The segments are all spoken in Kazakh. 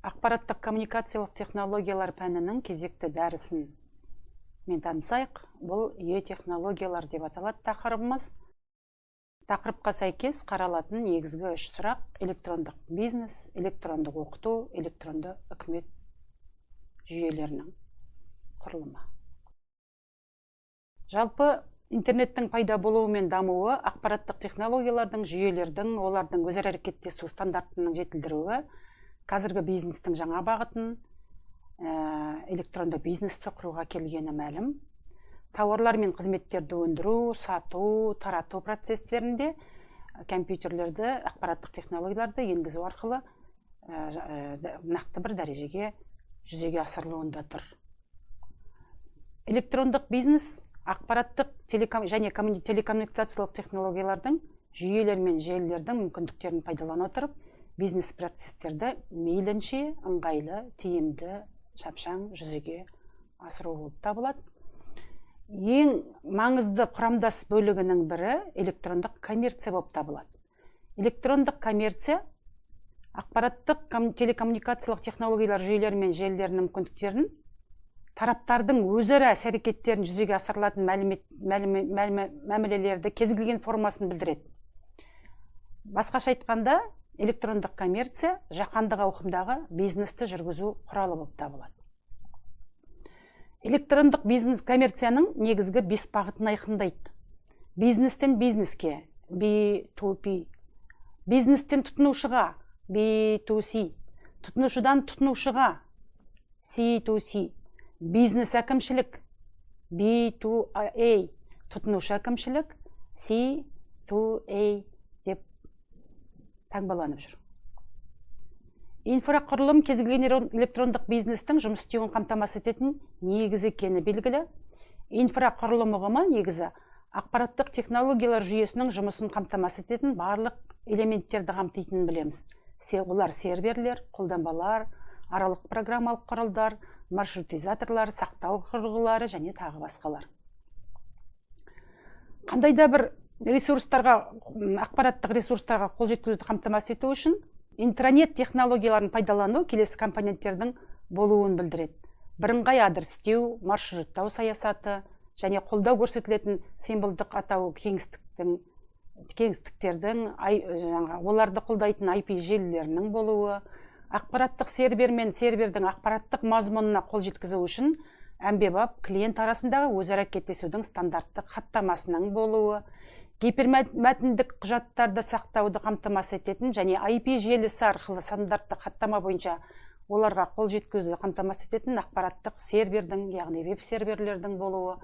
Ақпараттық коммуникациялық технологиялар пәнінің кезекті дәрісін мен танысайық. Бұл технологиялар деп аталады тақырыбымыз. Тақырыпқа сәйкес қаралатын негізгі 3 сұрақ: электрондық бизнес, электрондық оқыту, электронды үкімет жүйелерінің құрылымы. Жалпы интернеттің пайда болуы мен дамуы ақпараттық технологиялардың, жүйелердің, олардың өзара әрекеттесу стандартының жетілдіруі қазіргі бизнестің жаңа бағытын, электронды бизнесті құруға келгені мәлім. Тауарлар мен қызметтерді өндіру, сату, тарату процестерінде компьютерлерді, ақпараттық технологияларды енгізу арқылы нақты бір дәрежеге жүзеге асырылуында тұр. Электрондық бизнес ақпараттық және телекоммуникациялық технологиялардың, жүйелер мен желілердің мүмкіндіктерін пайдалана отырып, бизнес процестерді мейлінше ыңғайлы, тиімді, шапшаң жүзеге асыру болып табылады. Ең маңызды құрамдас бөлігінің бірі электрондық коммерция болып табылады. Электрондық коммерция ақпараттық телекоммуникациялық технологиялар жүйелері мен желілерінің мүмкіндіктерін, тараптардың өзара іс-әрекеттерін жүзеге асырылатын мәмілелерді кез келген формасын білдіреді. Басқаша айтқанда, электрондық коммерция жаһандық ауқымдағы бизнесті жүргізу құралы болып табылады. Электрондық бизнес коммерцияның негізгі 5 бағытын айқындайды. Бизнестен бизнеске, B2B, бизнестен тұтынушыға, B2C, тұтынушыдан тұтынушыға, C2C, бизнес әкімшілік, B2A, тұтынушы әкімшілік, C2A деп таңбаланып жүр. Инфрақұрылым кез келген электрондық бизнестің жұмыс істеуін қамтамасыз ететін негіз екені белгілі. Инфрақұрылым ұғымы негізі ақпараттық технологиялар жүйесінің жұмысын қамтамасыз ететін барлық элементтерді қамтитынын білеміз. Олар серверлер, қолданбалар, аралық программалық құралдар, маршрутизаторлар, сақтау құрылғылары және тағы басқалар. Қандай да бір ақпараттық ресурстарға қол жеткізуді қамтамасыз ету үшін интернет технологияларын пайдалану келесі компоненттердің болуын білдіреді. Бірыңғай адрестеу, маршруттау саясаты және қолдау көрсетілетін символдық атау кеңістіктердің, оларды қолдайтын IP желілерінің болуы, ақпараттық сервер мен сервердің ақпараттық мазмұнына қол жеткізу үшін әмбебап клиент арасындағы өзара әрекеттесудің стандарттық хаттамасының болуы, гипермәтіндік құжаттарды сақтауды қамтамасыз ететін және IP желісі арқылы стандарттық хаттама бойынша оларға қол жеткізуді қамтамасыз ететін ақпараттық сервердің, яғни веб-серверлердің болуы,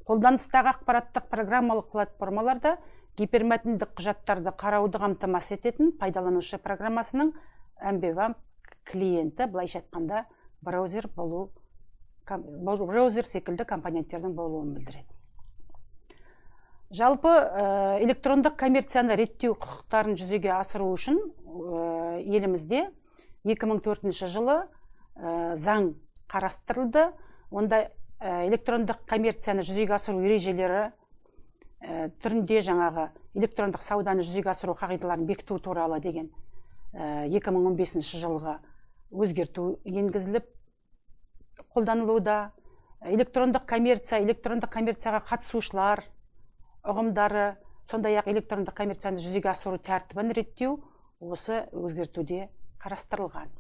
қолданыстағы ақпараттық программалық платформаларда гипермәтіндік құжаттарды қарауды қамтамасыз ететін пайдаланушы программасының әмбебап клиенті, былайша айтқанда браузер секілді компоненттердің болуын білдіреді. Жалпы электрондық коммерцияны реттеу құқықтарын жүзеге асыру үшін елімізде 2004 жылы заң қарастырылды. Онда электрондық коммерцияны жүзеге асыру ережелері түрінде жаңағы электрондық сауданы жүзеге асыру қағидаларын бекіту туралы деген 2015 жылға өзгерту енгізіліп қолданылуда. Электрондық коммерцияға қатысушылар ұғымдары, сондай-ақ электрондық коммерцияны жүзеге асыру тәртібін реттеу осы өзгертуде қарастырылған.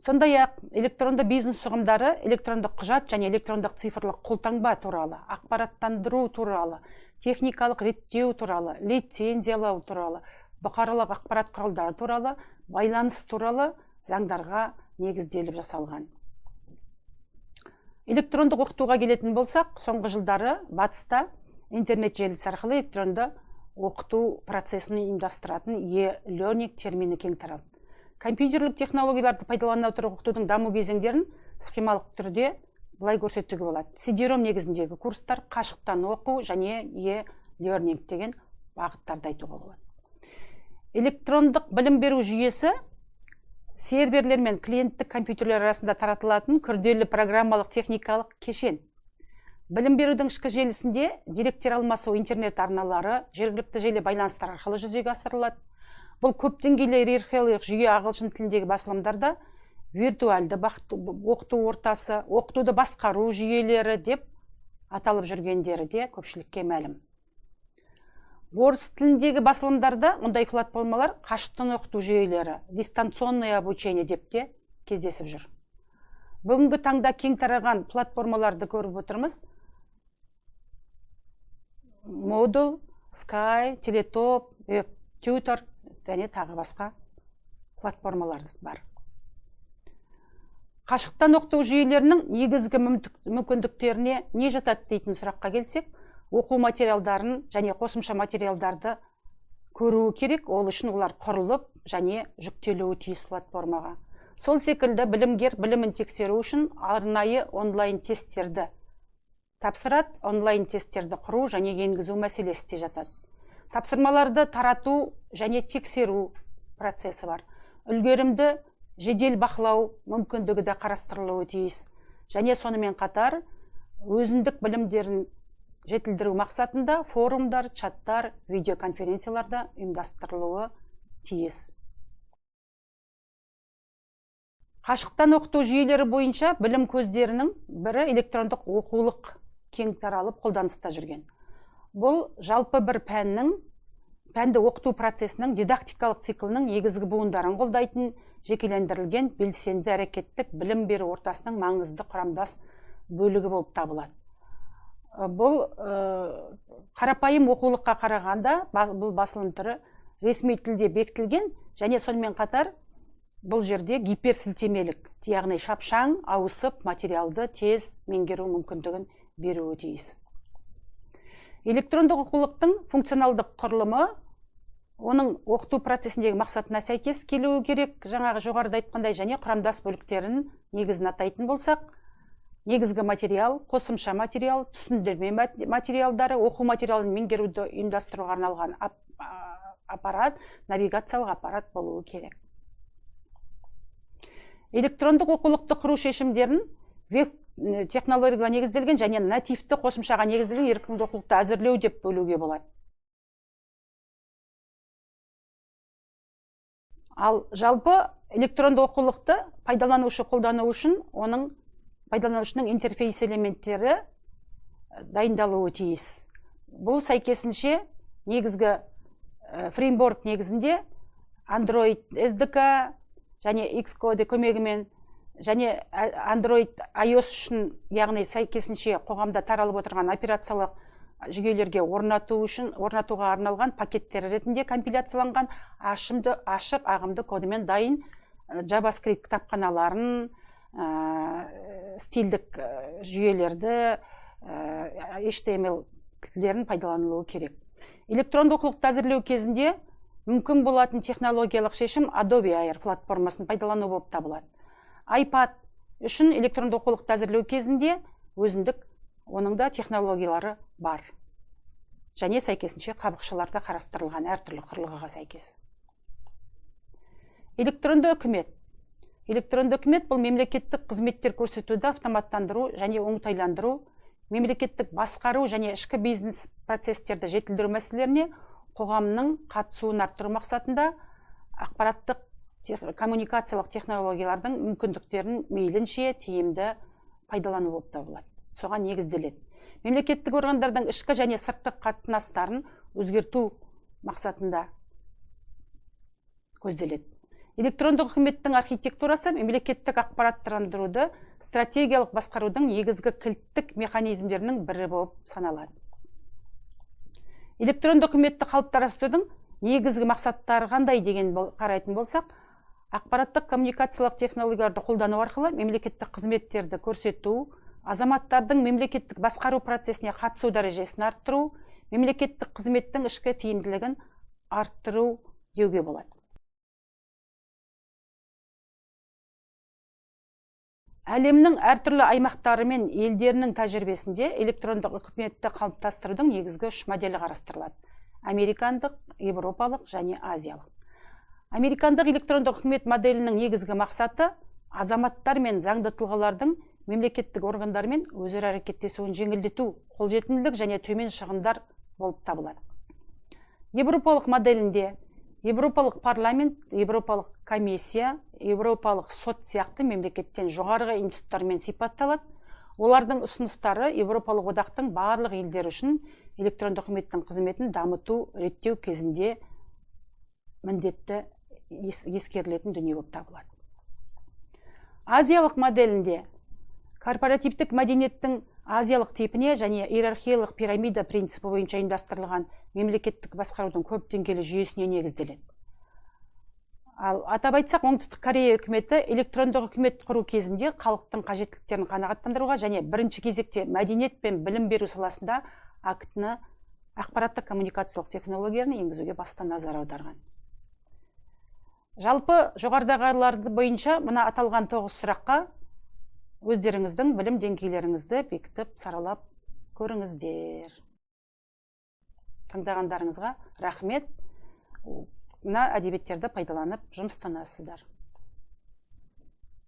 Сондай-ақ электронды бизнес ұғымдары электрондық құжат және электрондық цифрлық қолтаңба туралы, ақпараттандыру туралы, техникалық реттеу туралы, лицензиялау туралы, бұқаралық ақпарат құралдары туралы, байланыс туралы заңдарға негізделіп жасалған. Электрондық оқытуға келетін болсақ, соңғы жылдары батыста интернет желісі арқылы электронды оқыту процесін ұйымдастыратын e-learning термині кең таралды. Компьютерлік технологияларды пайдалана отырып оқытудың даму кезеңдерін схемалық түрде былай көрсетуге болады. CD-ROM негізіндегі курстар, қашықтан оқу және e-learning деген бағыттарды айтуға болады. Электрондық білім беру жүйесі серверлер мен клиенттік компьютерлер арасында таратылатын күрделі программалық техникалық кешен. Білім берудің ішкі желісінде деректер алмасу интернет арналары, жергілікті желі байланыстар арқылы жүзеге асырылады. Бұл көп деңгейлі иерархиялық жүйе ағылшын тіліндегі басылымдарда виртуалды оқыту ортасы, оқытуды басқару жүйелері деп аталып жүргендері де көпшілікке мәлім. Орыс тіліндегі басылымдарда мұндай платформалар қашықтан оқыту жүйелері, дистанционное обучение деп те кездесіп жүр. Бүгінгі таңда кең тараған платформаларды көріп отырмыз. Moodle, Sky, Телетоп, WebTutor және тағы басқа платформалар бар. Қашықтан оқыту жүйелерінің негізгі мүмкіндіктеріне не жатады дейтін сұраққа келсек, оқу материалдарын және қосымша материалдарды көруі керек, ол үшін олар құрылып және жүктелуі тиіс платформаға. Сол секілді білімгер білімін тексеру үшін арнайы онлайн тесттерді тапсырады, онлайн тесттерді құру және енгізу мәселесі де жатады. Тапсырмаларды тарату және тексеру процесі бар. Үлгерімді жедел бақылау мүмкіндігі де қарастырылуы тиіс. Және сонымен қатар өзіндік білімдерін жетілдіру мақсатында форумдар, чаттар, видеоконференцияларда ұйымдастырылуы тиіс. Қашықтан оқыту жүйелері бойынша білім көздерінің бірі электрондық оқулық кең таралып қолданыста жүрген. Бұл жалпы бір пәнді оқыту процесінің дидактикалық циклінің негізгі буындарын қолдайтын жекелендірілген белсенді әрекеттік білім беру ортасының маңызды құрамдас бөлігі болып табылады. Бұл қарапайым оқулыққа қарағанда бұл басылым түрі ресми тілде бекітілген және сонымен қатар бұл жерде гиперсілтемелік, яғни шапшаң ауысып материалды тез меңгеру мүмкіндігін беруі тиіс. Электрондық оқулықтың функционалдық құрылымы оның оқыту процесіндегі мақсатына сәйкес келуі керек, жаңағы жоғарыда айтқандай, және құрамдас бөліктерін негізін атайтын болсақ, негізгі материал, қосымша материал, түсіндірме материалдары, оқу материалын меңгеруді ұйымдастыруға арналған аппарат, навигациялық аппарат болуы керек. Электрондық оқулықты құру шешімдерін веб технологияға негізделген және нативті қосымшаға негізделген электрондық оқулықты әзірлеу деп бөлуге болады. Ал жалпы электрондық оқулықты пайдаланушы қолдану үшін оның пайдаланушының интерфейс элементтері дайындалуы тиіс. Бұл сәйкесінше негізгі фреймворк негізінде Android SDK және Xcode көмегімен және Android iOS үшін, яғни сәйкесінше қоғамда таралып отырған операциялық жүйелерге орнатуға арналған пакеттер ретінде компиляцияланған ашық ағымды кодымен дайын JavaScript кітапханаларын, стильдік жүйелерді, HTML тілдерін пайдаланылуы керек. Электронды оқулықты әзірлеу кезінде мүмкін болатын технологиялық шешім Adobe Air платформасын пайдалану болып табылады. iPad үшін электронды оқулықты әзірлеу кезінде өзіндік оның да технологиялары бар. Және сәйкесінше қабықшаларда қарастырылған әртүрлі құрылғыға сәйкес. Электронды үкімет. Электронды үкімет бұл мемлекеттік қызметтер көрсетуді автоматтандыру және оңтайландыру, мемлекеттік басқару және ішкі бизнес процестерді жетілдіру мәселелеріне қоғамның қатысуын арттыру мақсатында ақпараттық коммуникациялық технологиялардың мүмкіндіктерін мейлінше тиімді пайдалану болып табылады. Соған негізделеді. Мемлекеттік органдардың ішкі және сыртқы қатынастарын өзгерту мақсатында көзделеді. Электрондық үкіметтің архитектурасы мемлекеттік ақпараттандыруды стратегиялық басқарудың негізгі кілттік механизмдерінің бірі болып саналады. Электрондық үкіметті қалыптастырудың негізгі мақсаттары қандай деген қарайтын болсақ, ақпараттық коммуникациялық технологияларды қолдану арқылы мемлекеттік қызметтерді көрсету, азаматтардың мемлекеттік басқару процесіне қатысу дәрежесін арттыру, мемлекеттік қызметтің ішкі тиімділігін арттыру деуге болады. Әлемнің әртүрлі аймақтары мен елдерінің тәжірибесінде электрондық үкіметті қалыптастырудың негізгі үш моделі қарастырылады. Американдық, европалық және азиялық. Американдық электрондық үкімет моделінің негізгі мақсаты азаматтар мен заңды тұлғалардың мемлекеттік органдармен өзара әрекеттесуін жеңілдету, қолжетімділік және төмен шығындар болып табылады. Европалық моделінде Европалық парламент, Европалық комиссия, Европалық сот сияқты мемлекеттен жоғарғы институттармен сипатталады. Олардың ұсыныстары Европалық одақтың барлық елдері үшін электрондық үкіметтің қызметін дамыту, реттеу кезінде міндетті ескерілетін дүние болып табылады. Азиялық моделінде корпоративтік мәдениеттің азиялық типіне және иерархиялық пирамида принципі бойынша ұйымдастырылған мемлекеттік басқарудың көп деңгейлі жүйесіне негізделеді. Ал атап айтсақ, Оңтүстік Корея үкіметі электрондық үкімет құру кезінде халықтың қажеттіліктерін қанағаттандыруға және бірінші кезекте мәдениет пен білім беру саласында актіні ақпараттық коммуникациялық технологияны енгізуге басты назар аударған. Жалпы жоғарыдағыларды бойынша мына аталған 9 сұраққа өздеріңіздің білім деңгейлеріңізді бекітіп саралап көріңіздер. Тыңдағандарыңызға рахмет. Мына әдебиеттерді пайдаланып жұмыстанасыздар.